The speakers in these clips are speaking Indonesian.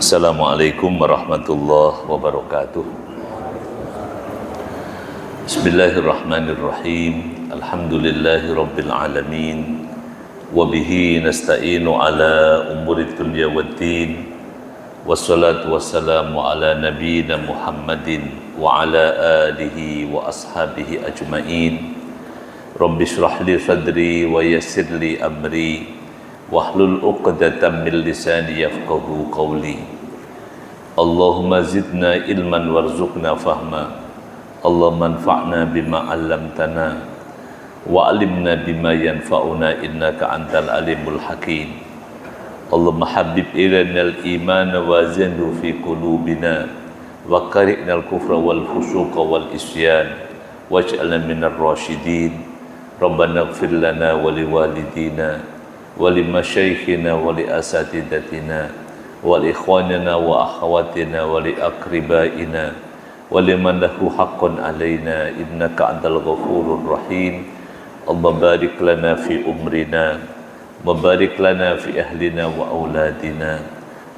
Assalamualaikum warahmatullahi wabarakatuh. Bismillahirrahmanirrahim. Alhamdulillahi rabbil alamin. Wabihi nasta'inu ala umuri dunya waddin. Wassalatu wassalamu ala nabiyyina Muhammadin wa ala alihi wa ashabihi ajma'in. Rabbi shrah li sadri wa yassir li amri wahlul 'uqdatam min lisani yafqahu qawli. Allahumma zidna ilman warzuqna fahma. Allahumma anfa'na bima 'allamtana wa 'allimna bima yanfa'una innaka antal alimul hakim. Allahumma habib ilanal iman wa zinhu fi qulubina wa qari'nal kufra wal fusuqa wal isyan waj'alna minar rasyidin. Rabbana ighfir lana wa liwalidina wali masyaikhina wali asatidatina wali ikhwanina wa akhawatina wali akribaina wali man lahu haqqun alaina innaka antal ghafurur rahim. Allah barik lana fi umrina mubarik lana fi ahlina wa auladina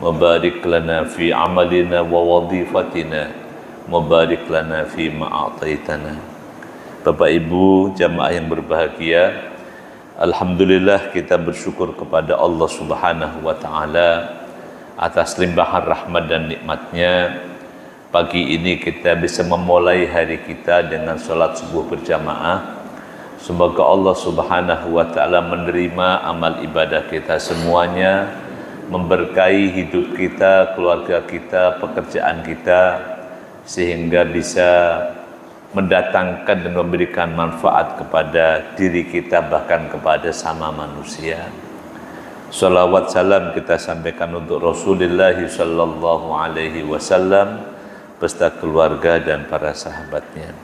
mubarik lana fi amalina wa wadhifatina mubarik lana fi ma'ataitana. Bapak Ibu jamaah yang berbahagia, alhamdulillah kita bersyukur kepada Allah Subhanahu wa ta'ala atas limpahan rahmat dan nikmatnya. Pagi ini kita bisa memulai hari kita dengan salat subuh berjamaah. Semoga Allah Subhanahu wa ta'ala menerima amal ibadah kita semuanya, memberkahi hidup kita, keluarga kita, pekerjaan kita, sehingga bisa mendatangkan dan memberikan manfaat kepada diri kita, bahkan kepada sama manusia. Salawat salam kita sampaikan untuk Rasulullah sallallahu alaihi wasallam beserta keluarga dan para sahabatnya.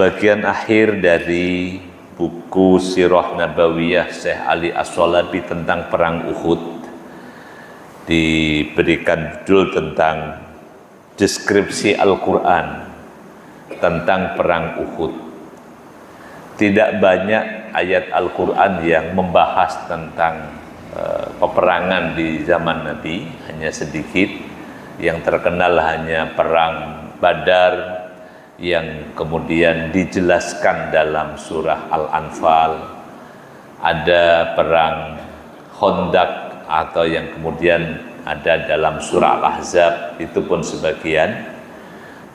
Bagian akhir dari buku Sirah Nabawiyah Syekh Ali As-Shalabi tentang perang Uhud diberikan judul tentang deskripsi Al-Quran tentang perang Uhud. Tidak banyak ayat Al-Quran yang membahas tentang peperangan di zaman Nabi, hanya sedikit. Yang terkenal hanya perang Badar yang kemudian dijelaskan dalam surah Al-Anfal. Ada perang Khandaq atau yang kemudian ada dalam surah Al-Ahzab, itu pun sebagian.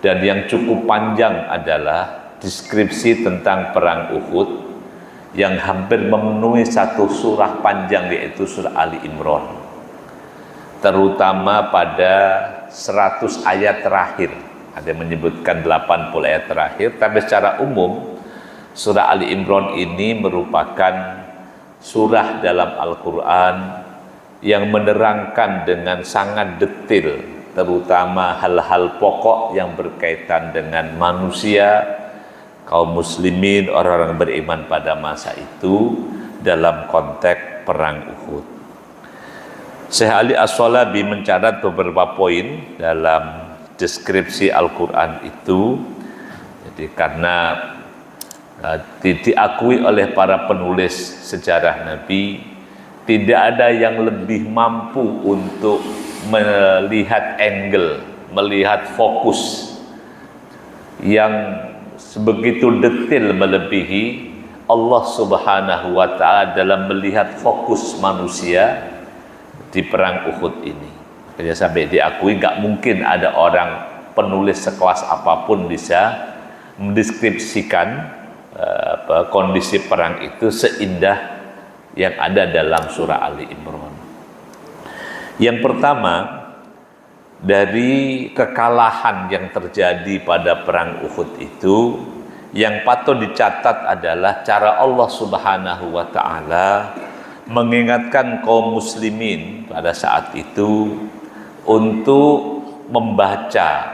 Dan yang cukup panjang adalah deskripsi tentang perang Uhud yang hampir memenuhi satu surah panjang, yaitu surah Ali Imran, terutama pada 100 ayat terakhir. Ada yang menyebutkan 80 ayat terakhir, tapi secara umum surah Ali Imran ini merupakan surah dalam Al-Quran yang menerangkan dengan sangat detail terutama hal-hal pokok yang berkaitan dengan manusia, kaum muslimin, orang-orang beriman pada masa itu dalam konteks perang Uhud. Syekh Ali As-Shalabi mencatat beberapa poin dalam deskripsi Al-Quran itu. Jadi karena diakui oleh para penulis sejarah Nabi, tidak ada yang lebih mampu untuk melihat angle, melihat fokus yang sebegitu detail melebihi Allah Subhanahu wa ta'ala dalam melihat fokus manusia di perang Uhud ini. Jadi sampai diakui nggak mungkin ada orang penulis sekelas apapun bisa mendeskripsikan kondisi perang itu seindah yang ada dalam surah Ali Imran. Yang pertama, dari kekalahan yang terjadi pada perang Uhud itu, yang patut dicatat adalah cara Allah Subhanahu wa ta'ala mengingatkan kaum muslimin pada saat itu untuk membaca,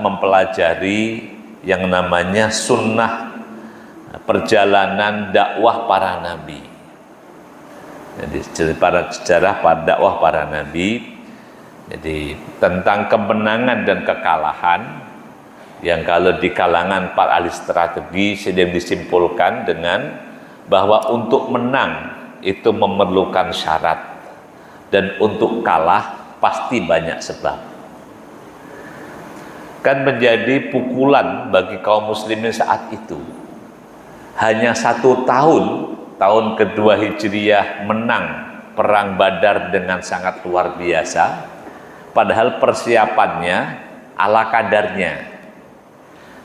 mempelajari yang namanya sunnah perjalanan dakwah para nabi. Jadi sejarah pada dakwah para nabi, jadi tentang kemenangan dan kekalahan, yang kalau di kalangan para ahli strategi sedang disimpulkan dengan bahwa untuk menang itu memerlukan syarat, Dan untuk kalah pasti banyak sebab. Kan menjadi pukulan bagi kaum muslimin saat itu. Hanya 1 tahun, tahun kedua Hijriyah, menang perang Badar dengan sangat luar biasa. Padahal persiapannya ala kadarnya.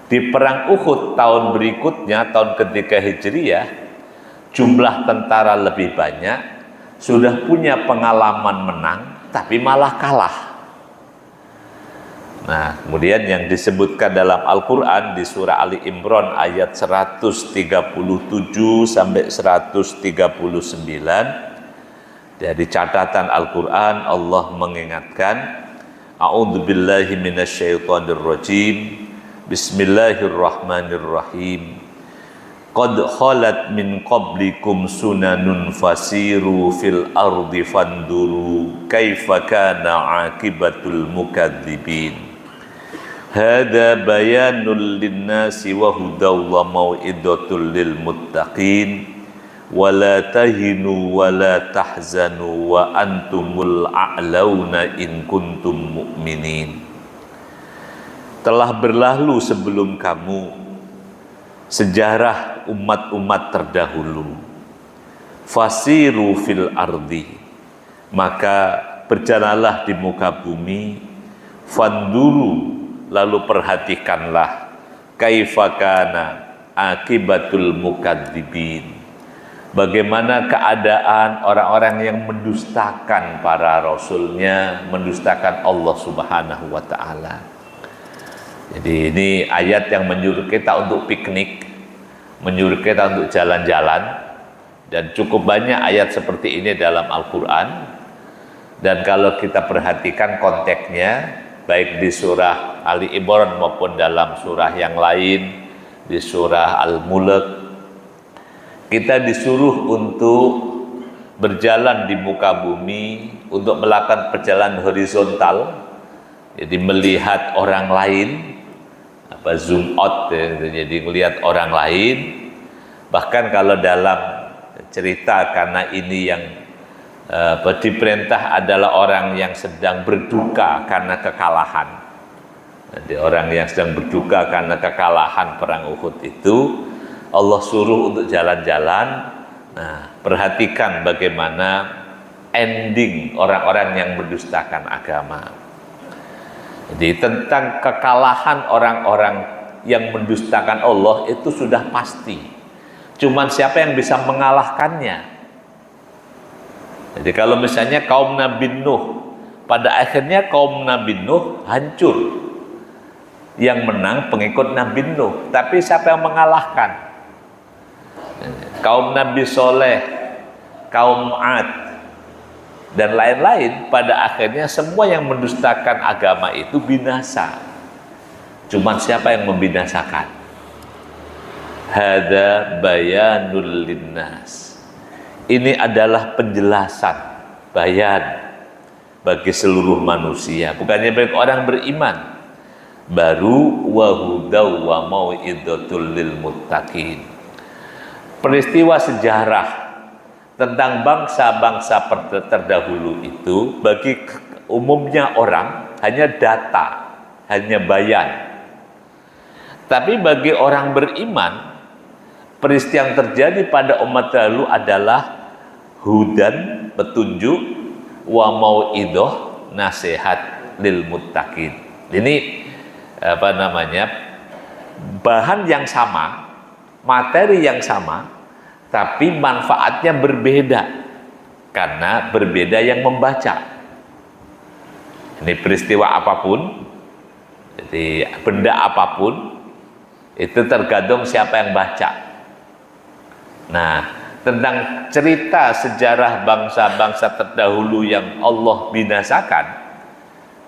Di perang Uhud tahun berikutnya, tahun ketiga Hijriyah, jumlah tentara lebih banyak, sudah punya pengalaman menang, tapi malah kalah. Nah, kemudian yang disebutkan dalam Al-Quran di surah Ali Imran ayat 137 sampai 139, dari catatan Al-Quran Allah mengingatkan, A'udzubillahi minasyaitonirrajim, Bismillahirrahmanirrahim. Qad khalat min qablikum sunanun fasiru fil ardi fanduru kaifa kana aqibatul mukadzibin. Hada bayanul linnasi wa hudaw wa mau'idatul lil muttaqin. Wa la tahinu wa la tahzanu wa antumul a'launa in kuntum mu'minin. Telah berlalu sebelum kamu sejarah umat-umat terdahulu. Fasiru fil ardi, maka berjalanlah di muka bumi. Fanduru, lalu perhatikanlah. Kaifa kana akibatul mukadzibin, bagaimana keadaan orang-orang yang mendustakan para rasulnya, mendustakan Allah Subhanahu wa ta'ala. Jadi ini ayat yang menyuruh kita untuk piknik, menyuruh kita untuk jalan-jalan, dan cukup banyak ayat seperti ini dalam Al-Quran. Dan kalau kita perhatikan konteksnya, baik di surah Ali Imran maupun dalam surah yang lain, di surah Al-Mulk, kita disuruh untuk berjalan di muka bumi, untuk melakukan perjalanan horizontal, jadi melihat orang lain, zoom out, jadi melihat orang lain. Bahkan kalau dalam cerita, karena ini yang diperintah adalah orang yang sedang berduka karena kekalahan. Jadi orang yang sedang berduka karena kekalahan perang Uhud itu, Allah suruh untuk jalan-jalan. Nah, perhatikan bagaimana ending orang-orang yang mendustakan agama. Jadi tentang kekalahan orang-orang yang mendustakan Allah itu sudah pasti. Cuman siapa yang bisa mengalahkannya? Jadi kalau misalnya kaum Nabi Nuh, pada akhirnya kaum Nabi Nuh hancur. Yang menang pengikut Nabi Nuh. Tapi siapa yang mengalahkan? Kaum Nabi Soleh, kaum Ad, dan lain-lain, pada akhirnya semua yang mendustakan agama itu binasa. Cuman siapa yang membinasakan? Hada bayanul linnas. Ini adalah penjelasan, bayan bagi seluruh manusia, bukannya bagi orang beriman. Baru wa hudaw wa mau'idatul lil muttaqin. Peristiwa sejarah tentang bangsa-bangsa terdahulu itu bagi umumnya orang hanya data, hanya bayan. Tapi bagi orang beriman, peristiwa yang terjadi pada umat terdahulu adalah hudan, petunjuk, wa mau'idah, nasihat lil muttaqin. Ini bahan yang sama, materi yang sama, tapi manfaatnya berbeda karena berbeda yang membaca. Ini peristiwa apapun, jadi benda apapun, itu tergantung siapa yang baca. Nah, tentang cerita sejarah bangsa-bangsa terdahulu yang Allah binasakan,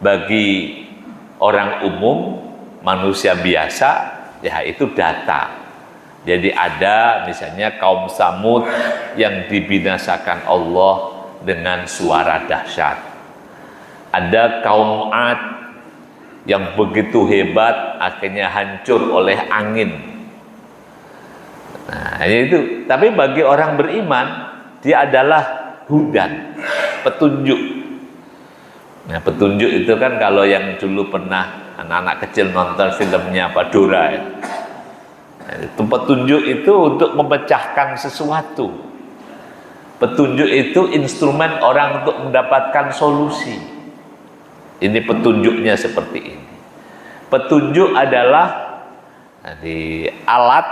bagi orang umum, manusia biasa, ya itu data. Jadi ada misalnya kaum Samud yang dibinasakan Allah dengan suara dahsyat. Ada kaum Ad yang begitu hebat akhirnya hancur oleh angin. Nah, itu. Tapi bagi orang beriman, dia adalah hudan, petunjuk. Nah, petunjuk itu kan kalau yang dulu pernah anak-anak kecil nonton filmnya apa Dora ya. Nah, itu petunjuk itu untuk memecahkan sesuatu. Petunjuk itu instrumen orang untuk mendapatkan solusi. Ini petunjuknya seperti ini. Petunjuk adalah alat,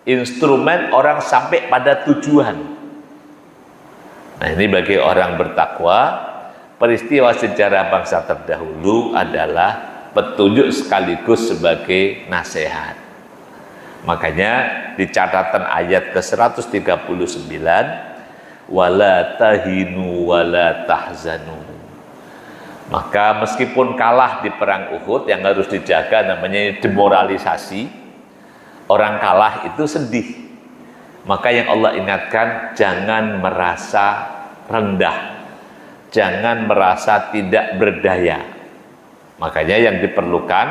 instrumen orang sampai pada tujuan. Nah, ini bagi orang bertakwa, peristiwa sejarah bangsa terdahulu adalah petunjuk sekaligus sebagai nasihat. Makanya di catatan ayat ke-139, wala tahinu wala tahzanu. Maka meskipun kalah di perang Uhud, yang harus dijaga namanya demoralisasi. Orang kalah itu sedih. Maka yang Allah ingatkan, jangan merasa rendah, jangan merasa tidak berdaya. Makanya yang diperlukan,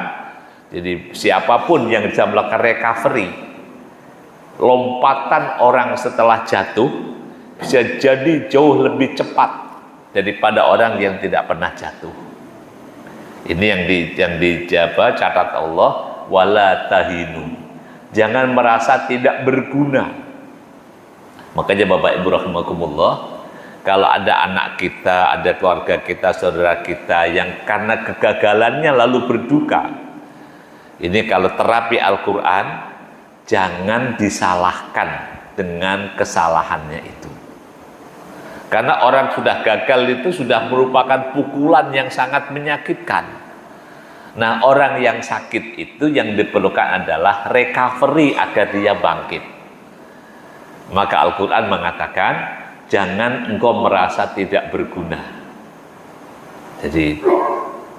jadi siapapun yang bisa melakukan recovery, lompatan orang setelah jatuh bisa jadi jauh lebih cepat daripada orang yang tidak pernah jatuh. Ini yang dicatat Allah, wala tahinu. Jangan merasa tidak berguna. Makanya Bapak Ibu rahimakumullah, kalau ada anak kita, ada keluarga kita, saudara kita yang karena kegagalannya lalu berduka, ini kalau terapi Al-Quran, jangan disalahkan dengan kesalahannya itu. Karena orang sudah gagal itu sudah merupakan pukulan yang sangat menyakitkan. Nah, orang yang sakit itu yang diperlukan adalah recovery agar dia bangkit. Maka Al-Quran mengatakan, jangan engkau merasa tidak berguna. Jadi,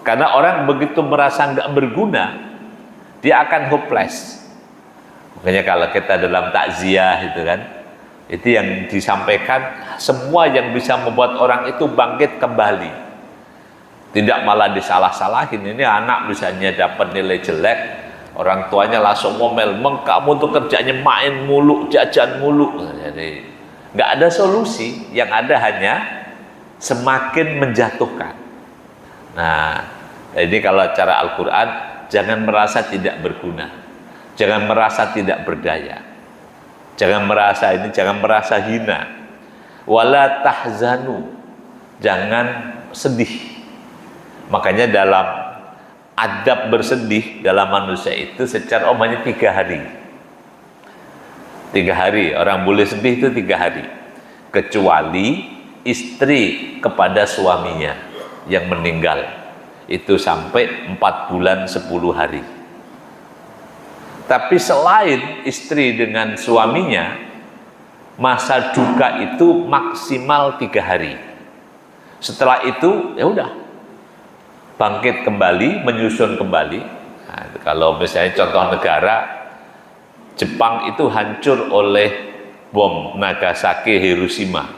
karena orang begitu merasa nggak berguna, dia akan hopeless. Makanya kalau kita dalam takziah itu kan, itu yang disampaikan, semua yang bisa membuat orang itu bangkit kembali. Tidak malah disalah-salahin. Ini anak misalnya dapat nilai jelek, orang tuanya langsung ngomel, kamu tuh kerjanya main mulu, jajan mulu. Jadi nggak ada solusi, yang ada hanya semakin menjatuhkan. Nah, ini kalau cara Al-Quran, jangan merasa tidak berguna, jangan merasa tidak berdaya, jangan merasa hina. Wala tahzanu, jangan sedih. Makanya dalam adab bersedih dalam manusia itu secara umumnya 3 hari. 3 hari orang boleh sedih itu 3 hari, kecuali istri kepada suaminya yang meninggal itu sampai 4 bulan 10 hari. Tapi selain istri dengan suaminya, masa duka itu maksimal 3 hari. Setelah itu ya udah, bangkit kembali, menyusun kembali. Nah, kalau misalnya contoh negara, Jepang itu hancur oleh bom Nagasaki, Hiroshima,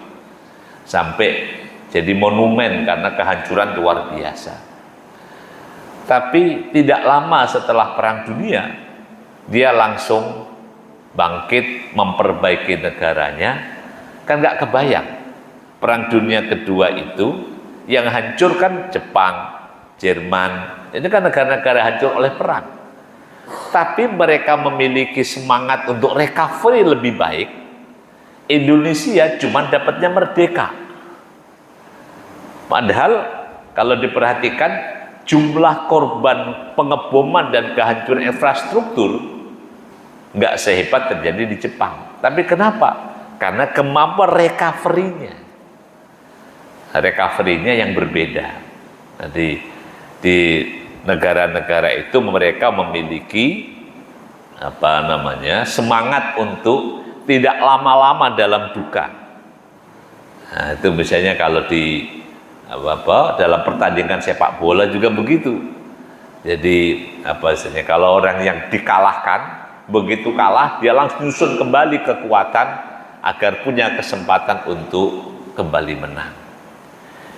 sampai jadi monumen karena kehancuran luar biasa. Tapi tidak lama setelah Perang Dunia, dia langsung bangkit memperbaiki negaranya. Kan nggak kebayang, Perang Dunia Kedua itu yang hancur kan Jepang, Jerman, ini kan negara-negara hancur oleh perang. Tapi mereka memiliki semangat untuk recovery lebih baik. Indonesia cuma dapatnya merdeka. Padahal kalau diperhatikan jumlah korban pengeboman dan kehancuran infrastruktur nggak sehebat terjadi di Jepang. Tapi kenapa? Karena kemampuan recovery-nya yang berbeda. Jadi di negara-negara itu mereka memiliki semangat untuk tidak lama-lama dalam duka. Nah, itu misalnya kalau di dalam pertandingan sepak bola juga begitu. Jadi misalnya kalau orang yang dikalahkan, begitu kalah dia langsung nyusun kembali kekuatan agar punya kesempatan untuk kembali menang.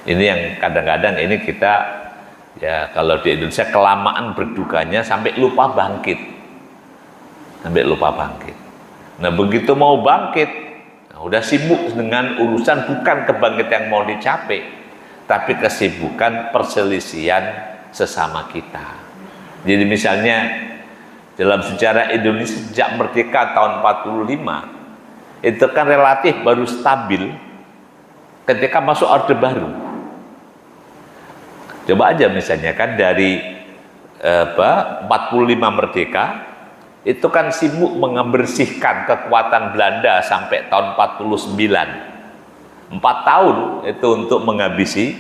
Ini yang kadang-kadang ini kita, ya kalau di Indonesia kelamaan berdukanya sampai lupa bangkit. Nah, begitu mau bangkit, udah sibuk dengan urusan bukan kebangkitan yang mau dicapai, tapi kesibukan perselisihan sesama kita. Jadi misalnya dalam sejarah Indonesia sejak merdeka tahun 45 itu kan relatif baru stabil ketika masuk Orde Baru. Coba aja misalnya kan dari 45 merdeka itu kan sibuk membersihkan kekuatan Belanda sampai tahun 49. 4 tahun itu untuk menghabisi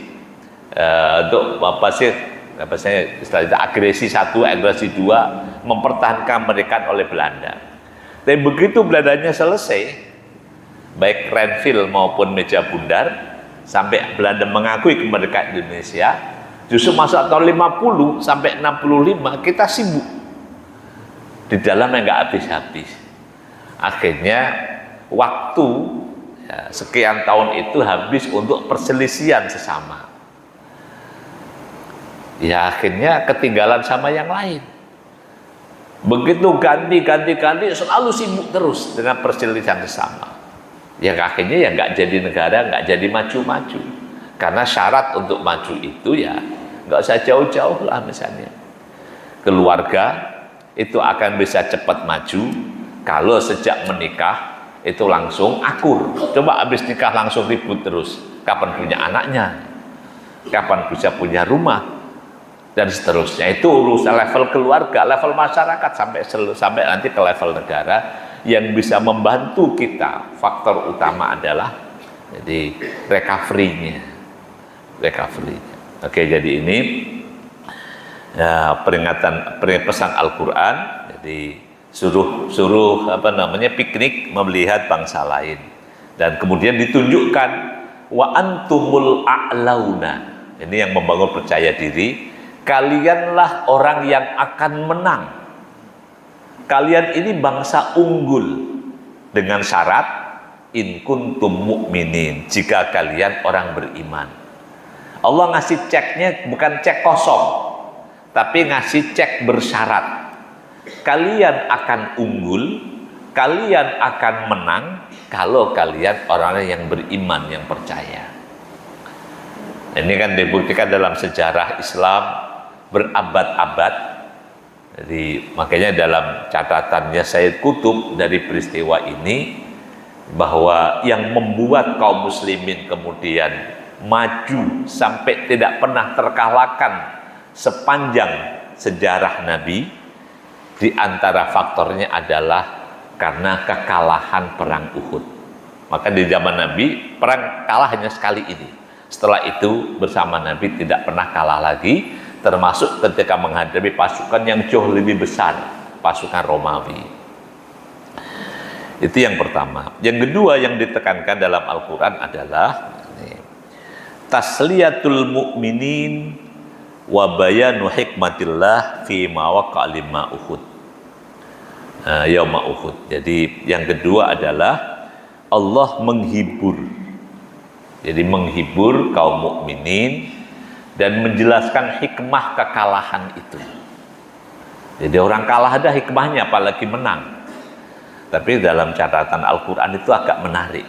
untuk istilah itu agresi 1, agresi 2, mempertahankan kemerdekaan oleh Belanda. Tapi begitu Belandanya selesai, baik Renville maupun Meja Bundar, sampai Belanda mengakui kemerdekaan Indonesia, justru masuk tahun 50 sampai 65 kita sibuk di dalamnya nggak habis-habis. Akhirnya waktu sekian tahun itu habis untuk perselisihan sesama. Ya akhirnya ketinggalan sama yang lain. Begitu ganti selalu sibuk terus dengan perselisihan sesama. Ya akhirnya ya nggak jadi negara, nggak jadi maju-maju. Karena syarat untuk maju itu ya nggak usah jauh-jauh lah, misalnya keluarga itu akan bisa cepat maju kalau sejak menikah itu langsung akur. Coba habis nikah langsung ribut terus, kapan punya anaknya, kapan bisa punya rumah, dan seterusnya. Itu urusan level keluarga, level masyarakat, sampai nanti ke level negara. Yang bisa membantu kita, faktor utama adalah jadi recovery-nya. Oke, jadi ini ya, pesan Al-Quran. Jadi suruh piknik melihat bangsa lain, dan kemudian ditunjukkan wa antumul a'launa. Ini yang membangun percaya diri. Kalianlah orang yang akan menang. Kalian ini bangsa unggul, dengan syarat in kuntum mu'minin, jika kalian orang beriman. Allah ngasih ceknya bukan cek kosong, tapi ngasih cek bersyarat. Kalian akan unggul, kalian akan menang kalau kalian orang yang beriman, yang percaya. Ini kan dibuktikan dalam sejarah Islam berabad-abad. Jadi makanya dalam catatannya Sayyid Qutb dari peristiwa ini, bahwa yang membuat kaum muslimin kemudian maju sampai tidak pernah terkalahkan sepanjang sejarah Nabi, di antara faktornya adalah karena kekalahan perang Uhud. Maka di zaman Nabi perang kalah hanya sekali ini. Setelah itu bersama Nabi tidak pernah kalah lagi, termasuk ketika menghadapi pasukan yang jauh lebih besar, pasukan Romawi. Itu yang pertama. Yang kedua yang ditekankan dalam Al-Quran adalah tasliyatul mu'minin wa bayanu hikmatillah fi ma waqa'a lima Uhud. Yauma Uhud. Jadi yang kedua adalah Allah menghibur. Jadi menghibur kaum mukminin dan menjelaskan hikmah kekalahan itu. Jadi orang kalah ada hikmahnya, apalagi menang. Tapi dalam catatan Al-Quran itu agak menarik.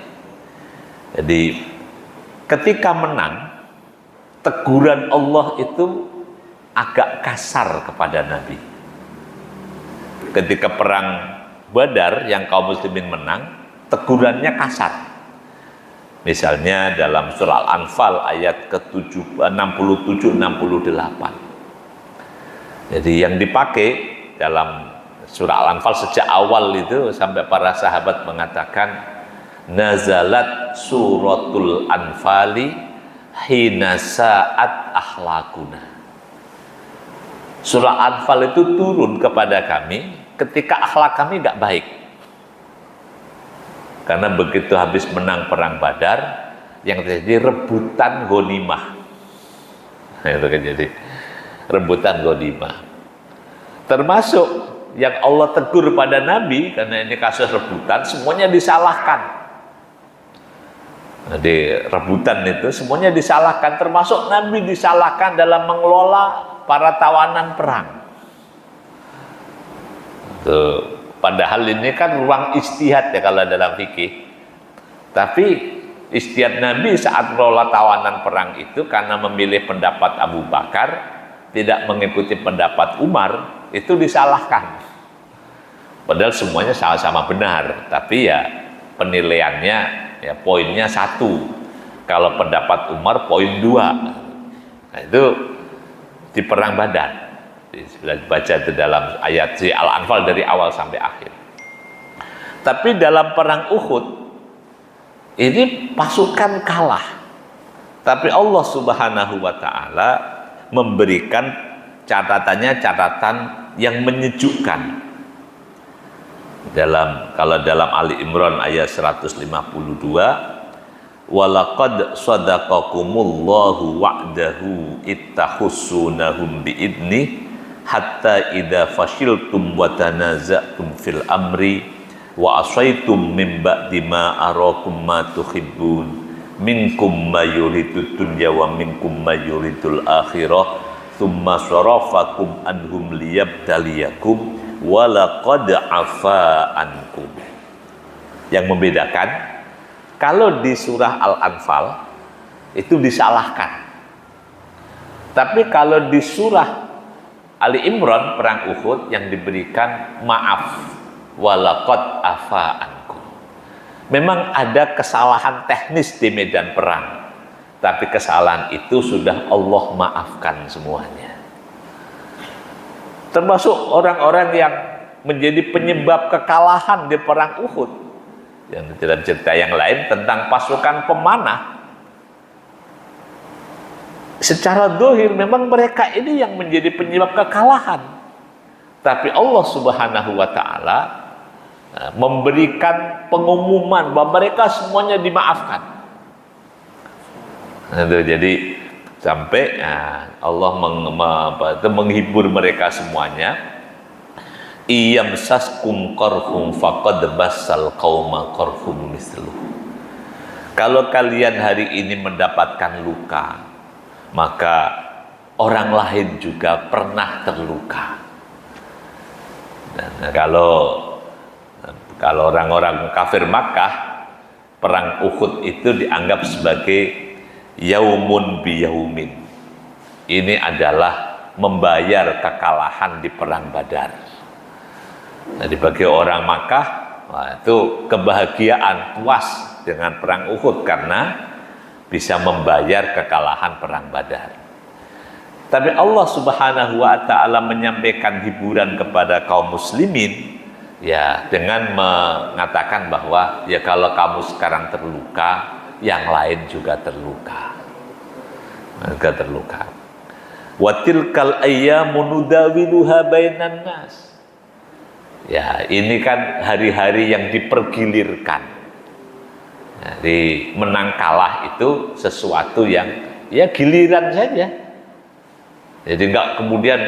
Jadi ketika menang, teguran Allah itu agak kasar kepada Nabi. Ketika perang Badar yang kaum muslimin menang, tegurannya kasar. Misalnya dalam surah Al-Anfal ayat ke-67-68. Jadi yang dipakai dalam surah Al-Anfal sejak awal itu sampai para sahabat mengatakan nazalat suratul anfali hina sa'at akhlakuna. Surah Anfal itu turun kepada kami ketika akhlak kami nggak baik. Karena begitu habis menang perang Badar, yang terjadi rebutan ghanimah. Itu kan jadi rebutan ghanimah. Termasuk yang Allah tegur pada Nabi, karena ini kasus rebutan, semuanya disalahkan. Jadi rebutan itu semuanya disalahkan, termasuk Nabi disalahkan dalam mengelola para tawanan perang. Padahal ini kan ruang ijtihad ya kalau dalam fikih. Tapi Ijtihad Nabi saat menolak tawanan perang itu karena memilih pendapat Abu Bakar, tidak mengikuti pendapat Umar, itu disalahkan. Padahal semuanya sama-sama benar, tapi ya penilaiannya, ya poinnya 1. Kalau pendapat Umar poin 2. Nah, itu di perang Badar. Baca itu dalam ayat si Al-Anfal dari awal sampai akhir. Tapi dalam perang Uhud ini pasukan kalah. Tapi Allah Subhanahu wa taala memberikan catatan yang menyejukkan. Kalau dalam Ali Imran ayat 152, walaqad sadaqakumullahu wa'dahu ittahussunahum biidni hatta idza fashiltum wa tanaza'tum fil amri wa asaitum min ba'di ma arakum ma tuhibbun minkum ma yuridud dunya wa minkum ma yuridul akhirah thumma sarafakum anhum liyabtaliyakum wa laqad afa ankum. Yang membedakan, kalau di surah Al-Anfal itu disalahkan, tapi kalau di surah Ali Imran perang Uhud yang diberikan maaf, walaqad afa ankum. Memang ada kesalahan teknis di medan perang, tapi kesalahan itu sudah Allah maafkan semuanya. Termasuk orang-orang yang menjadi penyebab kekalahan di perang Uhud. Yang dalam cerita yang lain tentang pasukan pemanah, secara zahir memang mereka ini yang menjadi penyebab kekalahan, tapi Allah Subhanahu wa taala memberikan pengumuman bahwa mereka semuanya dimaafkan. Jadi sampai Allah menghibur mereka semuanya. Iyamsaskum qarhum faqad bassal qauma qarhum misluh. Kalau kalian hari ini mendapatkan luka, maka orang lain juga pernah terluka. Dan kalau orang-orang kafir Makkah, perang Uhud itu dianggap sebagai yaumun biyaumin. Ini adalah membayar kekalahan di perang Badar. Jadi bagi orang Makkah, itu kebahagiaan, puas dengan perang Uhud karena bisa membayar kekalahan perang Badar. Tapi Allah Subhanahu wa taala menyampaikan hiburan kepada kaum muslimin ya dengan mengatakan bahwa ya kalau kamu sekarang terluka, yang lain juga terluka. Mereka terluka. Wa tilkal ayyamu nudawiluha bainan nas. Ya, ini kan hari-hari yang dipergilirkan. Jadi menang kalah itu sesuatu yang ya giliran saja. Jadi enggak kemudian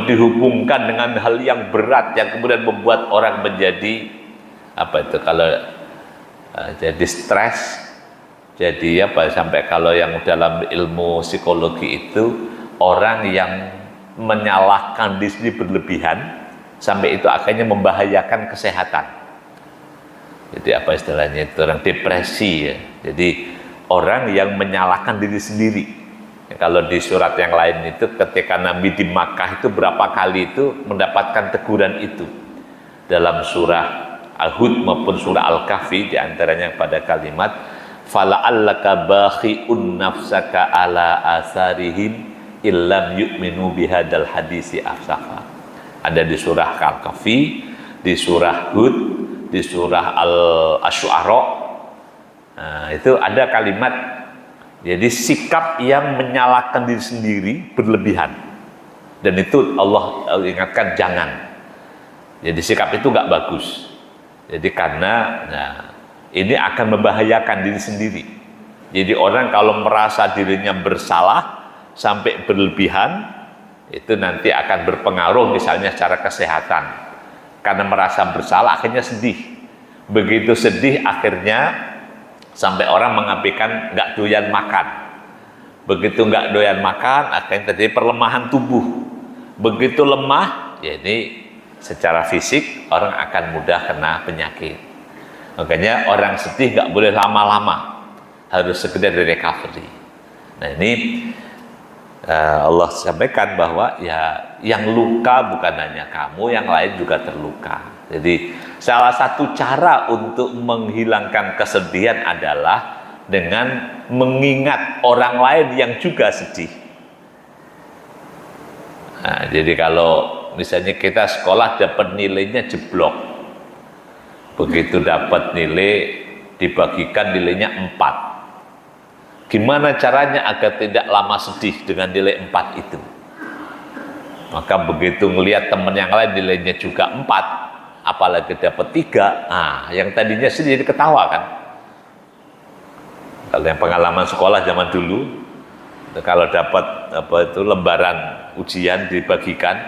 dihubungkan dengan hal yang berat yang kemudian membuat orang menjadi apa itu kalau jadi stres, jadi apa sampai kalau yang dalam ilmu psikologi itu orang yang menyalahkan diri sendiri berlebihan sampai itu akhirnya membahayakan kesehatan. Jadi apa istilahnya itu orang depresi ya. Jadi orang yang menyalahkan diri sendiri. Ya, kalau di surat yang lain itu ketika Nabi di Makkah itu berapa kali itu mendapatkan teguran itu. Dalam surah Al-Hud maupun surah Al-Kahfi diantaranya pada kalimat fala'allaka bakhi'un nafsaka ala asarihim illam yu'minu bihadal hadisi afsafa. Ada di surah Al-Kahfi, di surah Hud, di surah Al-Asy'ara. Nah, itu ada kalimat jadi sikap yang menyalahkan diri sendiri berlebihan. Dan itu Allah ingatkan jangan. Jadi sikap itu nggak bagus. Jadi karena ini akan membahayakan diri sendiri. Jadi orang kalau merasa dirinya bersalah sampai berlebihan, itu nanti akan berpengaruh misalnya secara kesehatan. Karena merasa bersalah akhirnya sedih. Begitu sedih akhirnya sampai orang mengabaikan nggak doyan makan. Begitu nggak doyan makan akhirnya terjadi perlemahan tubuh. Begitu lemah, ya ini secara fisik orang akan mudah kena penyakit. Makanya orang sedih nggak boleh lama-lama, harus sekedar recovery. Nah ini Allah sampaikan bahwa ya yang luka bukan hanya kamu, yang lain juga terluka. Jadi salah satu cara untuk menghilangkan kesedihan adalah dengan mengingat orang lain yang juga sedih. Nah, jadi kalau misalnya kita sekolah dapat nilainya jeblok, begitu dapat nilai dibagikan nilainya 4. Gimana caranya agar tidak lama sedih dengan nilai 4 itu? Maka begitu ngelihat teman yang lain nilainya juga 4, apalagi dapat 3, yang tadinya sedih jadi ketawa kan. Kalau yang pengalaman sekolah zaman dulu, kalau dapat lembaran ujian dibagikan,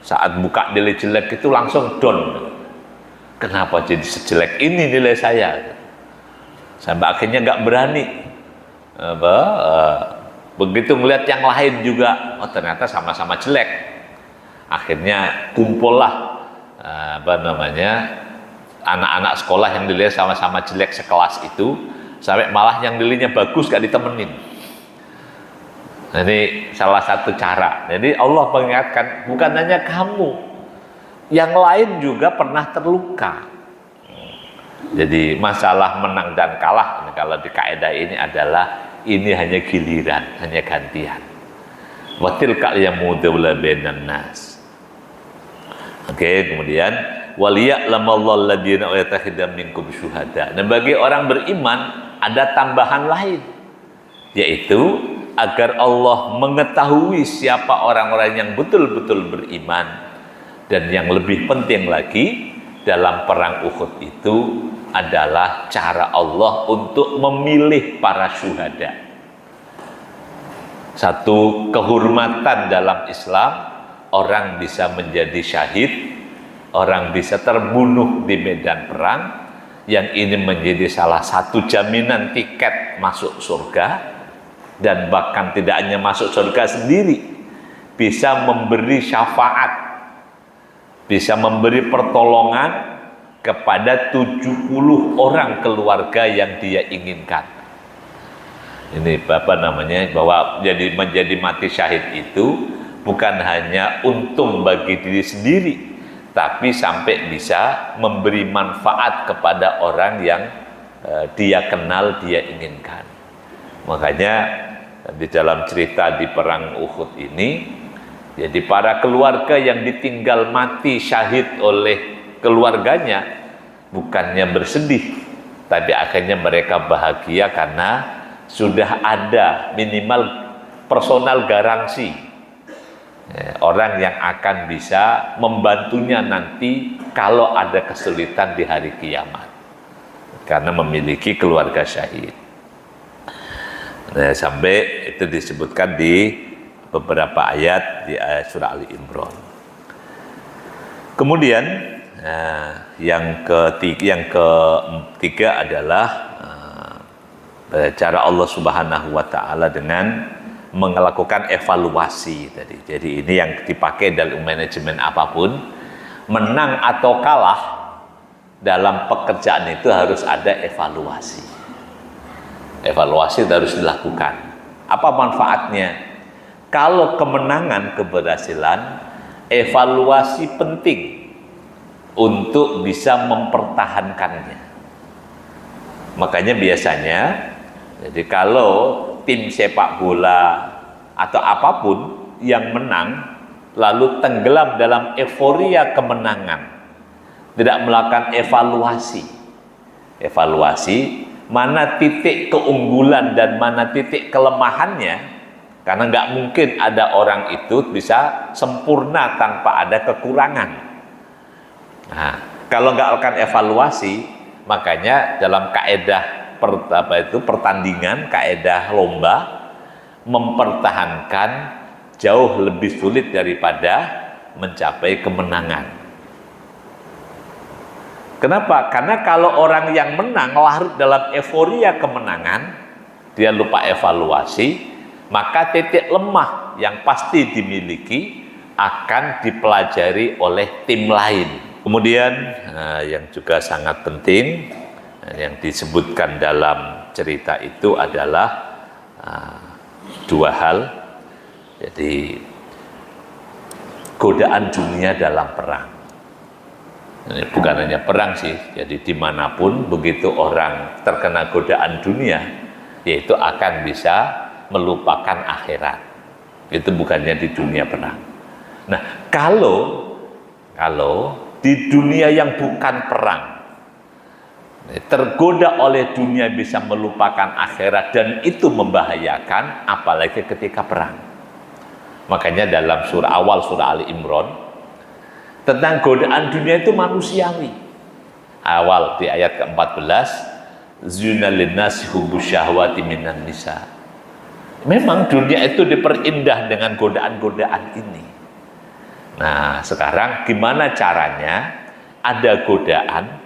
saat buka nilai jelek itu langsung down. Kenapa jadi sejelek ini nilai saya? Sampai akhirnya nggak berani. Begitu melihat yang lain juga, ternyata sama-sama jelek. Akhirnya kumpullah anak-anak sekolah yang nilai sama-sama jelek sekelas itu, sampai malah yang nilainya bagus gak ditemenin. Ini salah satu cara. Jadi Allah mengingatkan, bukan hanya kamu, yang lain juga pernah terluka. Jadi masalah menang dan kalah, kalau di kaidah ini adalah ini hanya giliran, hanya gantian. Wa tilka yamudula bainan nas. Oke, kemudian waliya'lamallahu alladziina yattakhidha minkum syuhada. Dan bagi orang beriman ada tambahan lain, yaitu agar Allah mengetahui siapa orang-orang yang betul-betul beriman. Dan yang lebih penting lagi dalam perang Uhud itu adalah cara Allah untuk memilih para syuhada. Satu kehormatan dalam Islam, orang bisa menjadi syahid, orang bisa terbunuh di medan perang, yang ini menjadi salah satu jaminan tiket masuk surga. Dan bahkan tidak hanya masuk surga sendiri, bisa memberi syafaat, bisa memberi pertolongan kepada 70 orang keluarga yang dia inginkan. Ini bahwa menjadi mati syahid itu bukan hanya untung bagi diri sendiri, tapi sampai bisa memberi manfaat kepada orang yang dia kenal, dia inginkan. Makanya di dalam cerita di perang Uhud ini, jadi para keluarga yang ditinggal mati syahid oleh keluarganya bukannya bersedih, tapi akhirnya mereka bahagia karena sudah ada minimal personal garansi orang yang akan bisa membantunya nanti kalau ada kesulitan di hari kiamat, karena memiliki keluarga syahid. Nah, sampai itu disebutkan di beberapa ayat di ayat surah Ali Imran. Kemudian yang ketiga adalah cara Allah Subhanahu wa taala dengan melakukan evaluasi tadi. Jadi ini yang dipakai dalam manajemen apapun, menang atau kalah dalam pekerjaan itu harus ada evaluasi. Evaluasi harus dilakukan. Apa manfaatnya? Kalau kemenangan, keberhasilan, evaluasi penting untuk bisa mempertahankannya. Makanya biasanya, jadi kalau tim sepak bola atau apapun yang menang, lalu tenggelam dalam euforia kemenangan, tidak melakukan evaluasi, mana titik keunggulan dan mana titik kelemahannya, karena nggak mungkin ada orang itu bisa sempurna tanpa ada kekurangan. Nah, kalau nggak akan evaluasi, makanya dalam kaedah pertandingan, kaedah lomba, mempertahankan jauh lebih sulit daripada mencapai kemenangan. Kenapa? Karena kalau orang yang menang larut dalam euforia kemenangan, dia lupa evaluasi, maka titik lemah yang pasti dimiliki akan dipelajari oleh tim lain. Kemudian yang juga sangat penting Yang disebutkan dalam cerita itu adalah dua hal. Jadi godaan dunia dalam perang. Ini bukan hanya perang sih, jadi dimanapun begitu orang terkena godaan dunia, yaitu akan bisa melupakan akhirat. Itu bukannya di dunia perang. Nah, kalau di dunia yang bukan perang, tergoda oleh dunia bisa melupakan akhirat dan itu membahayakan, apalagi ketika perang. Makanya dalam awal surah Ali Imran tentang godaan dunia itu manusiawi. Awal di ayat ke-14, zuyina linnasi hubbus syahwati minan nisa. Memang dunia itu diperindah dengan godaan-godaan ini. Nah, sekarang gimana caranya ada godaan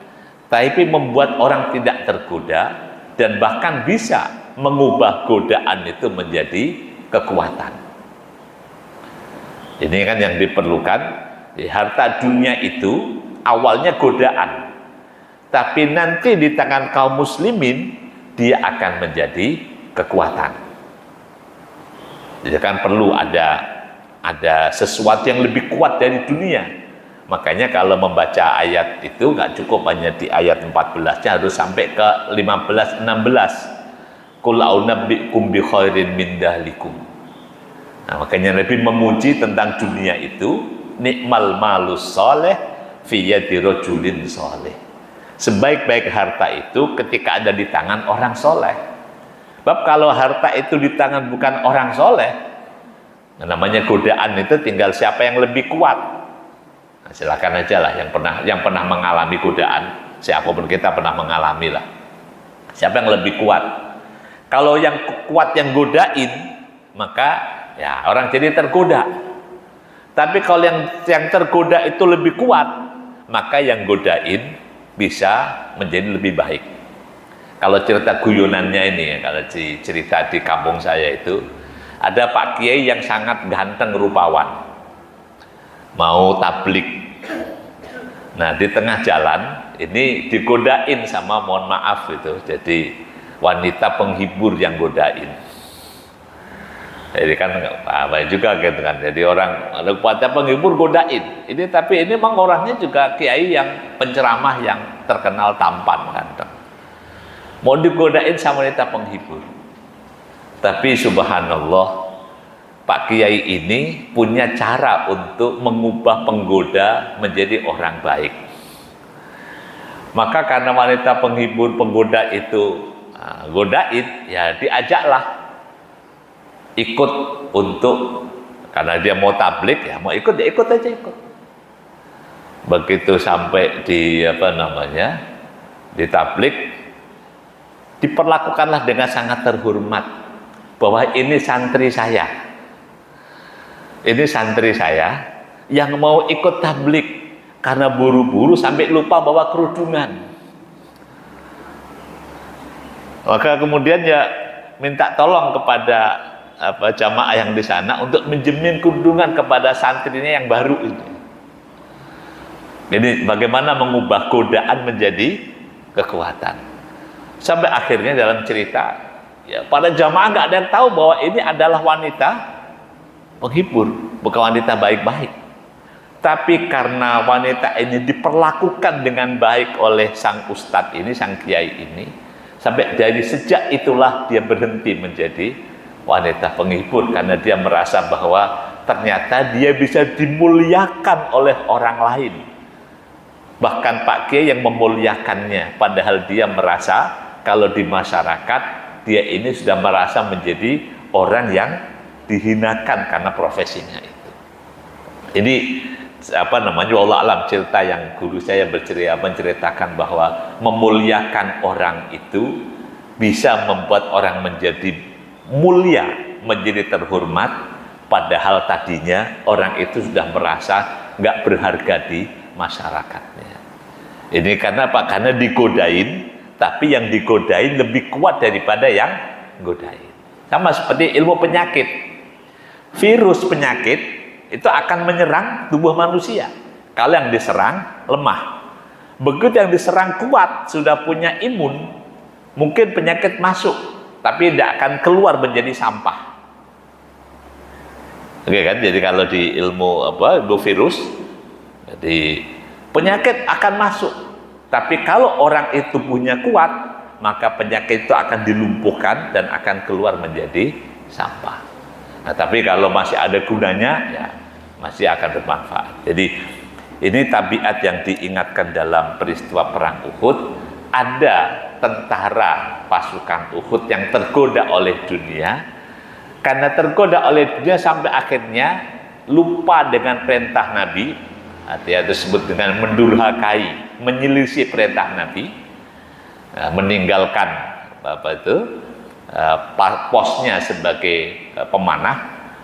tapi membuat orang tidak tergoda dan bahkan bisa mengubah godaan itu menjadi kekuatan. Ini kan yang diperlukan. Harta dunia itu awalnya godaan, tapi nanti di tangan kaum muslimin dia akan menjadi kekuatan. Jadi kan perlu ada sesuatu yang lebih kuat dari dunia. Makanya kalau membaca ayat itu nggak cukup hanya di ayat 14-nya, harus sampai ke 15, 16. Qul a'unabbi'ukum bi khairin min dahlikum. Nah, makanya Nabi memuji tentang dunia itu, nikmal malus soleh fi yadi rajulin soleh. Sebaik-baik harta itu ketika ada di tangan orang soleh. Sebab kalau harta itu di tangan bukan orang soleh, namanya godaan itu tinggal siapa yang lebih kuat. Nah, silakan aja lah yang pernah mengalami godaan, siapapun kita pernah mengalami lah. Siapa yang lebih kuat? Kalau yang kuat yang godain, maka ya orang jadi tergoda. Tapi kalau yang tergoda itu lebih kuat, maka yang godain bisa menjadi lebih baik. Kalau cerita guyonannya ini, kalau cerita di kampung saya itu, ada Pak Kiai yang sangat ganteng rupawan, mau tablik. Nah, di tengah jalan, ini digodain sama, mohon maaf itu, jadi wanita penghibur yang godain. Jadi kan apa juga gitu kan, jadi orang kuatnya penghibur godain ini, tapi ini memang orangnya juga kiai yang penceramah yang terkenal tampan ganteng, mau digodain sama wanita penghibur. Tapi subhanallah, Pak Kiai ini punya cara untuk mengubah penggoda menjadi orang baik. Maka karena wanita penghibur penggoda itu godain, ya diajaklah ikut untuk, karena dia mau tablik, ya mau ikut, dia ikut aja ikut. Begitu sampai di di tablik, diperlakukanlah dengan sangat terhormat bahwa ini santri saya yang mau ikut tablik, karena buru-buru sampai lupa bawa kerudungan. Maka kemudian ya minta tolong kepada jamaah yang di sana untuk menjamin kerudungan kepada santrinya yang baru ini. Ini bagaimana mengubah godaan menjadi kekuatan. Sampai akhirnya dalam cerita, ya para jamaah nggak ada yang tahu bahwa ini adalah wanita penghibur, bukan wanita baik-baik. Tapi karena wanita ini diperlakukan dengan baik oleh sang ustadz ini, sang kiai ini, sampai dari sejak itulah dia berhenti menjadi wanita penghibur, karena dia merasa bahwa ternyata dia bisa dimuliakan oleh orang lain. Bahkan Pak Kiai yang memuliakannya, padahal dia merasa kalau di masyarakat dia ini sudah merasa menjadi orang yang dihinakan karena profesinya itu. Ini wallah alam, cerita yang guru saya menceritakan bahwa memuliakan orang itu bisa membuat orang menjadi mulia, menjadi terhormat, padahal tadinya orang itu sudah merasa nggak berharga di masyarakatnya. Ini karena apa? Karena digodain, tapi yang digodain lebih kuat daripada yang godain. Sama seperti ilmu penyakit, virus penyakit itu akan menyerang tubuh manusia. Kalau yang diserang lemah, Begitu yang diserang kuat, sudah punya imun, mungkin penyakit masuk, tapi tidak akan keluar menjadi sampah. Oke kan? Jadi kalau di ilmu virus, jadi penyakit akan masuk, tapi kalau orang itu punya kuat, maka penyakit itu akan dilumpuhkan dan akan keluar menjadi sampah. Nah, tapi kalau masih ada gunanya, ya masih akan bermanfaat. Jadi ini tabiat yang diingatkan dalam peristiwa perang Uhud. Ada tentara pasukan Uhud yang tergoda oleh dunia. Karena tergoda oleh dunia sampai akhirnya lupa dengan perintah Nabi. Artinya disebut dengan mendurhakai, menyelisih perintah Nabi, meninggalkan posnya sebagai pemanah,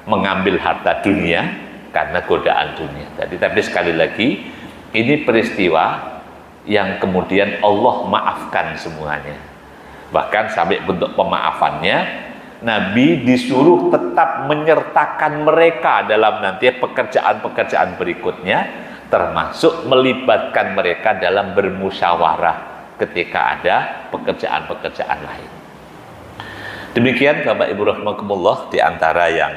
mengambil harta dunia karena godaan dunia. Tapi sekali lagi, ini peristiwa yang kemudian Allah maafkan semuanya. Bahkan sampai bentuk pemaafannya, Nabi disuruh tetap menyertakan mereka dalam nanti pekerjaan-pekerjaan berikutnya, termasuk melibatkan mereka dalam bermusyawarah ketika ada pekerjaan-pekerjaan lain. Demikian Bapak Ibu rahimakumullah, di antara yang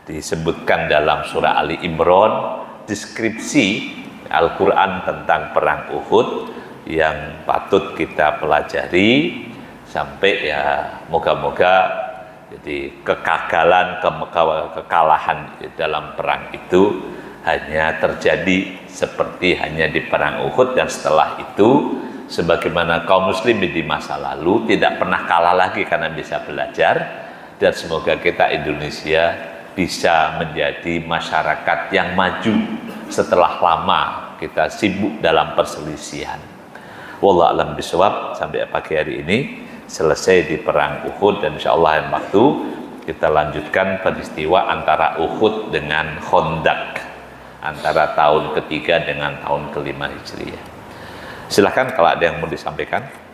disebutkan dalam surah Ali Imran, deskripsi Al-Quran tentang perang Uhud yang patut kita pelajari sampai ya moga-moga jadi kekalahan dalam perang itu hanya terjadi seperti hanya di perang Uhud, dan setelah itu sebagaimana kaum muslimin di masa lalu tidak pernah kalah lagi karena bisa belajar, dan semoga kita Indonesia bisa menjadi masyarakat yang maju setelah lama kita sibuk dalam perselisihan. Wallahu a'lam bishawab. Sampai pagi hari ini selesai di perang Uhud, dan insyaallah yang waktu kita lanjutkan peristiwa antara Uhud dengan Khandaq, antara tahun ketiga dengan tahun kelima Hijriah. Silahkan kalau ada yang mau disampaikan.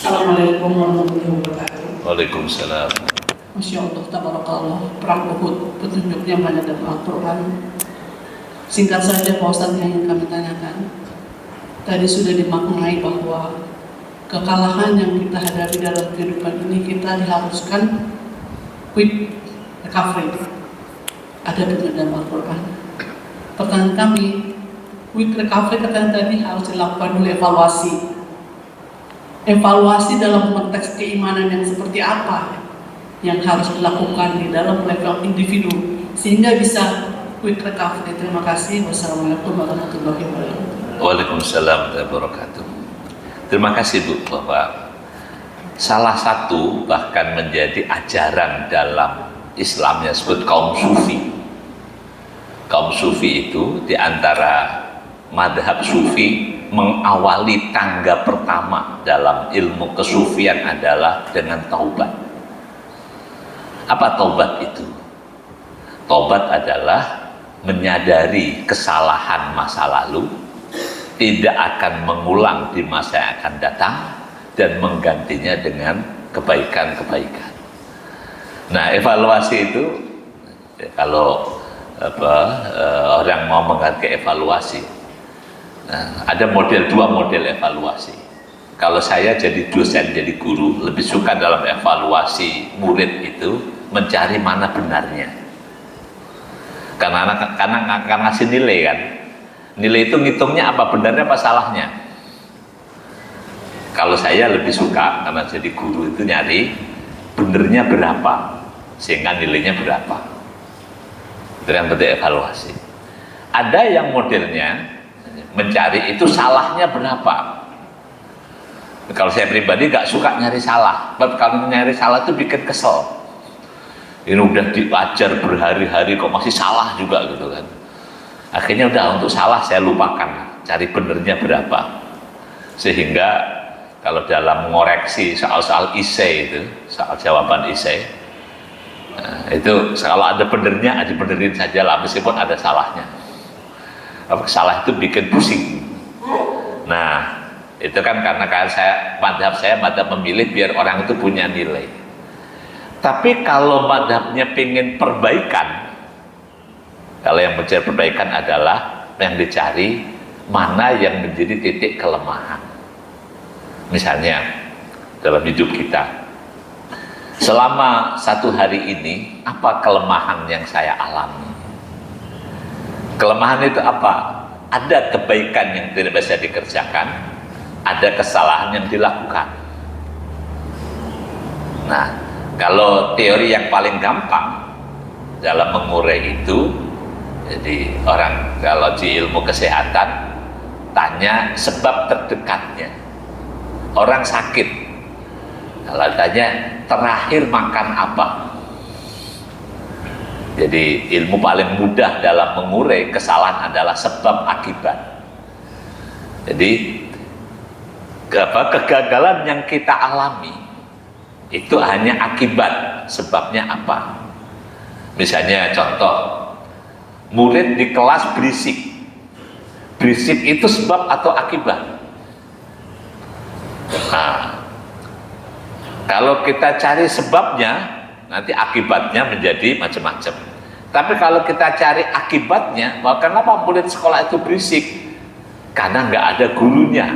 Assalamualaikum warahmatullahi wabarakatuh. Waalaikumsalam. Masya Allah, tabarakallah. Perang Uhud, petunjuknya banyak dalam Al-Quran. Singkat saja Pak Ustadz yang ingin kami tanyakan. Tadi sudah dimaknai bahwa kekalahan yang kita hadapi dalam kehidupan ini kita diharuskan quick recovery. Ada dengan dalam Al-Quran. Pertanyaan kami, quick recovery katanya tadi harus dilakukan dulu evaluasi. Evaluasi dalam konteks keimanan yang seperti apa yang harus dilakukan di dalam level individu sehingga bisa quick recovery. Terima kasih. Wassalamualaikum warahmatullahi wabarakatuh. Waalaikumsalam warahmatullahi wabarakatuh. Terima kasih Bu, Bapak. Salah satu bahkan menjadi ajaran dalam Islam yang disebut kaum sufi. Kaum sufi itu diantara madhab sufi mengawali tangga pertama dalam ilmu kesufian adalah dengan taubat. Apa taubat itu? Taubat adalah menyadari kesalahan masa lalu, tidak akan mengulang di masa yang akan datang, dan menggantinya dengan kebaikan-kebaikan. Nah, evaluasi itu kalau orang mau mengerti evaluasi, ada dua model evaluasi. Kalau saya jadi dosen, jadi guru, lebih suka dalam evaluasi murid itu mencari mana benarnya. Karena akan ngasih nilai kan. Nilai itu ngitungnya apa benarnya apa salahnya. Kalau saya lebih suka karena jadi guru itu nyari benernya berapa sehingga nilainya berapa. Itu yang penting evaluasi. Ada yang modelnya mencari itu salahnya berapa. Kalau saya pribadi gak suka nyari salah. Kalau nyari salah itu bikin kesel. Ini udah diajar berhari-hari kok masih salah juga gitu kan. Akhirnya udah, untuk salah saya lupakan, cari benernya berapa. Sehingga kalau dalam mengoreksi soal-soal isai itu, soal jawaban isai, itu kalau ada benernya dibenerin saja lah meskipun ada salahnya. Salah itu bikin pusing. Nah, Itu kan karena madhab memilih biar orang itu punya nilai. Tapi kalau madhabnya pengen perbaikan, kalau yang mencari perbaikan adalah yang dicari mana yang menjadi titik kelemahan. Misalnya dalam hidup kita, selama satu hari ini apa kelemahan yang saya alami? Kelemahan itu apa? Ada kebaikan yang tidak bisa dikerjakan, ada kesalahan yang dilakukan. Nah, kalau teori yang paling gampang dalam mengurai itu, jadi orang kalau di ilmu kesehatan tanya sebab terdekatnya. Orang sakit, kalau tanya terakhir makan apa? Jadi ilmu paling mudah dalam mengurai kesalahan adalah sebab akibat. Jadi kegagalan yang kita alami itu hanya akibat, sebabnya apa? Misalnya contoh, murid di kelas berisik. Berisik itu sebab atau akibat? Nah, kalau kita cari sebabnya, nanti akibatnya menjadi macam-macam. Tapi kalau kita cari akibatnya, bahwa kenapa murid sekolah itu berisik? Karena nggak ada gurunya.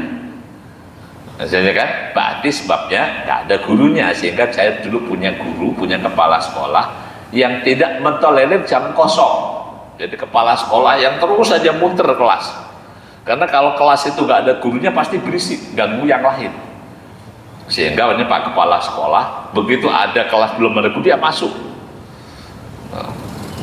Maksudnya kan, berarti sebabnya nggak ada gurunya, sehingga saya dulu punya guru, punya kepala sekolah yang tidak mentolerir jam kosong. Jadi kepala sekolah yang terus saja muter kelas, karena kalau kelas itu nggak ada gurunya pasti berisik, ganggu yang lain. Sehingga ini Pak Kepala Sekolah, begitu ada kelas belum ada guru dia masuk. Nah,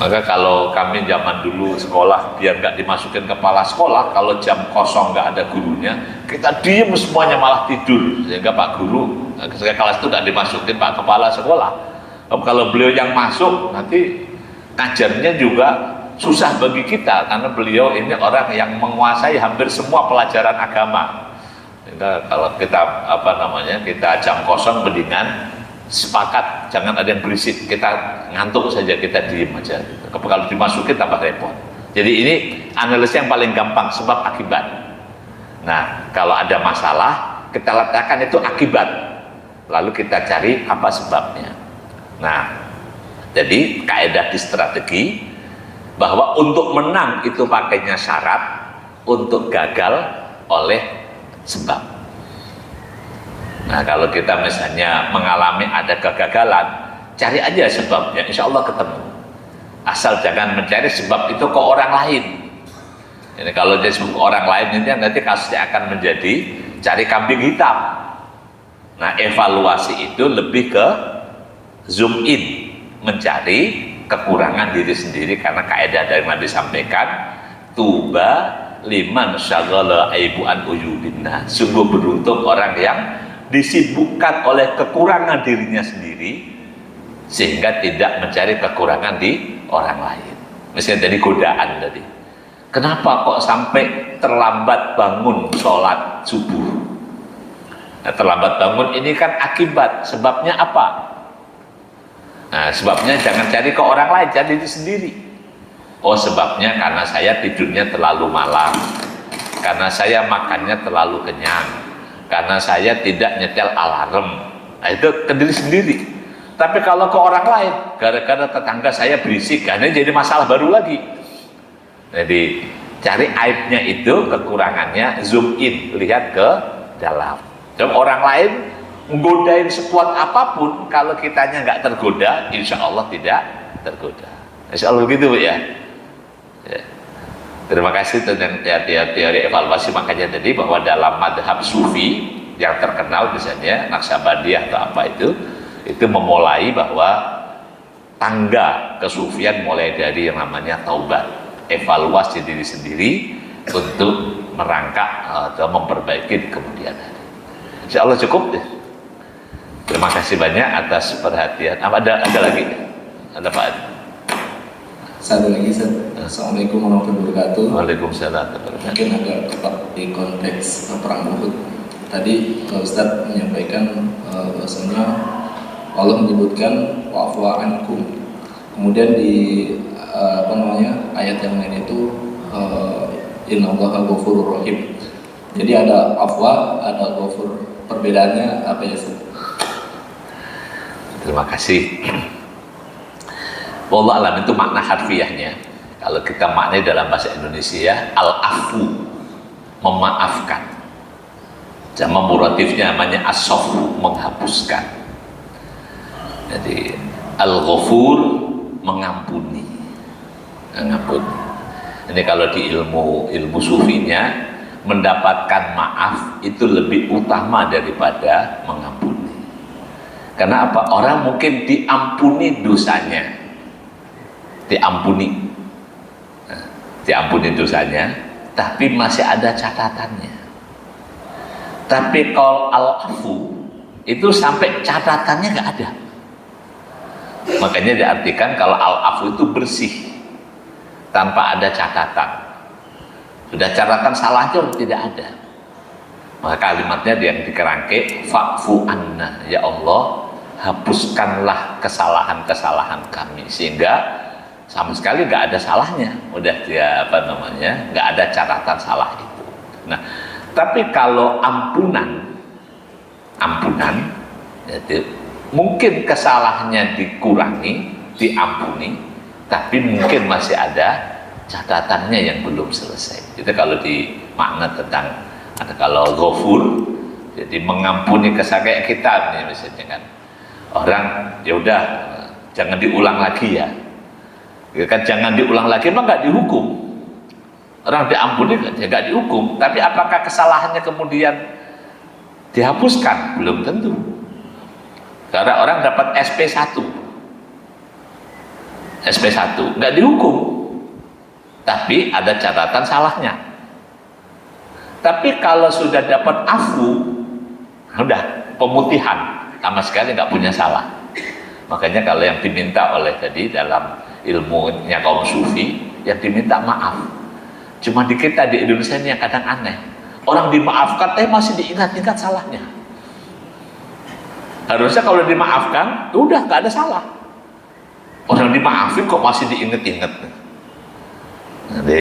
maka kalau kami zaman dulu sekolah biar nggak dimasukin kepala sekolah, kalau jam kosong nggak ada gurunya, kita diem semuanya malah tidur, sehingga Pak Guru ketika kelas itu nggak dimasukin Pak Kepala Sekolah. Kalau beliau yang masuk, nanti ngajarnya juga susah bagi kita, karena beliau ini orang yang menguasai hampir semua pelajaran agama. Sehingga kalau kita kita jam kosong mendingan sepakat jangan ada yang berisik, kita ngantuk saja, kita diem aja. Kalau dimasukin tambah repot. Jadi ini analisis yang paling gampang, sebab akibat. Nah, kalau ada masalah kita letakkan itu akibat, lalu kita cari apa sebabnya. Nah, jadi kaidah di strategi bahwa untuk menang itu pakainya syarat, untuk gagal oleh sebab. Nah, kalau kita misalnya mengalami ada kegagalan, cari aja sebabnya, insya Allah ketemu. Asal jangan mencari sebab itu ke orang lain. Ini kalau jadi sebab ke orang lain, nanti kasusnya akan menjadi cari kambing hitam. Nah, evaluasi itu lebih ke zoom in, mencari kekurangan diri sendiri, karena kaidah dari Nabi disampaikan, tuba liman syaghala aibu an uyubinna. Sungguh beruntung orang yang disibukkan oleh kekurangan dirinya sendiri sehingga tidak mencari kekurangan di orang lain. Misalnya dari godaan tadi, kenapa kok sampai terlambat bangun sholat subuh? Nah, terlambat bangun ini kan akibat, sebabnya apa? Nah, sebabnya jangan cari ke orang lain, cari diri sendiri. Oh, sebabnya karena saya tidurnya terlalu malam, karena saya makannya terlalu kenyang, karena saya tidak nyetel alarm. Nah, itu ke diri sendiri. Tapi kalau ke orang lain, gara-gara tetangga saya berisik, karena jadi masalah baru lagi. Jadi cari aibnya itu, kekurangannya, zoom in, lihat ke dalam. Jadi orang lain menggodain sekuat apapun, kalau kitanya nggak tergoda, insya Allah tidak tergoda. Insya Allah begitu, Bu, ya. Ya. Terima kasih tentang teori evaluasi. Makanya tadi bahwa dalam madhab sufi yang terkenal misalnya Naqsabandiyah atau apa itu memulai bahwa tangga kesufian mulai dari yang namanya taubat, evaluasi diri sendiri untuk merangkak atau memperbaiki kemudian hari. Insya Allah cukup deh. Terima kasih banyak atas perhatian. Ada lagi? Ada Pak Adi? Satu lagi, Assalamualaikum warahmatullahi wabarakatuh. Waalaikumsalam. Mungkin agak tepat di konteks perang Uhud. Tadi Ustadz menyampaikan bahwasanya Allah menyebutkan wa'fu ankum. Kemudian di ayat yang lain itu innallaha ghafurur rahim. Jadi ada afwa, ada ghafur. Perbedaannya apa ya Ustaz? Terima kasih. Wallah alam itu makna harfiahnya. Kalau kita maknai dalam bahasa Indonesia, al-afu, memaafkan. Jama muratifnya namanya as-safu, menghapuskan. Jadi al-ghafur, mengampuni. Mengampuni. Ini kalau di ilmu sufinya, mendapatkan maaf itu lebih utama daripada mengampuni. Karena apa? Orang mungkin diampuni dosanya, diampuni dosanya, tapi masih ada catatannya. Tapi kalau al-afu itu sampai catatannya nggak ada. Makanya diartikan kalau al-afu itu bersih, tanpa ada catatan. Sudah catatan salahnya tidak ada. Maka kalimatnya yang dikerangke, fa'fu anna, ya Allah, hapuskanlah kesalahan-kesalahan kami, sehingga sama sekali nggak ada salahnya. Udah dia nggak ada catatan salah itu. Nah, tapi kalau ampunan, jadi mungkin kesalahannya dikurangi, diampuni, tapi mungkin masih ada catatannya yang belum selesai. Itu kalau di makna tentang ada kalau ghafur, jadi mengampuni kesalahan kita nih misalnya kan. Orang ya udah jangan diulang lagi ya. Ya kan jangan diulang lagi emang nggak dihukum. Orang diampuni ya nggak dihukum, tapi apakah kesalahannya kemudian dihapuskan? Belum tentu. Karena orang dapat SP1 nggak dihukum, tapi ada catatan salahnya. Tapi kalau sudah dapat afu, udah pemutihan, sama sekali nggak punya salah. Makanya kalau yang diminta oleh tadi dalam ilmunya kaum sufi, yang diminta maaf. Cuma di kita di Indonesia ini yang kadang aneh, orang dimaafkan masih diingat-ingat salahnya. Harusnya kalau dimaafkan, udah nggak ada salah. Orang dimaafin kok masih diingat-ingat. Jadi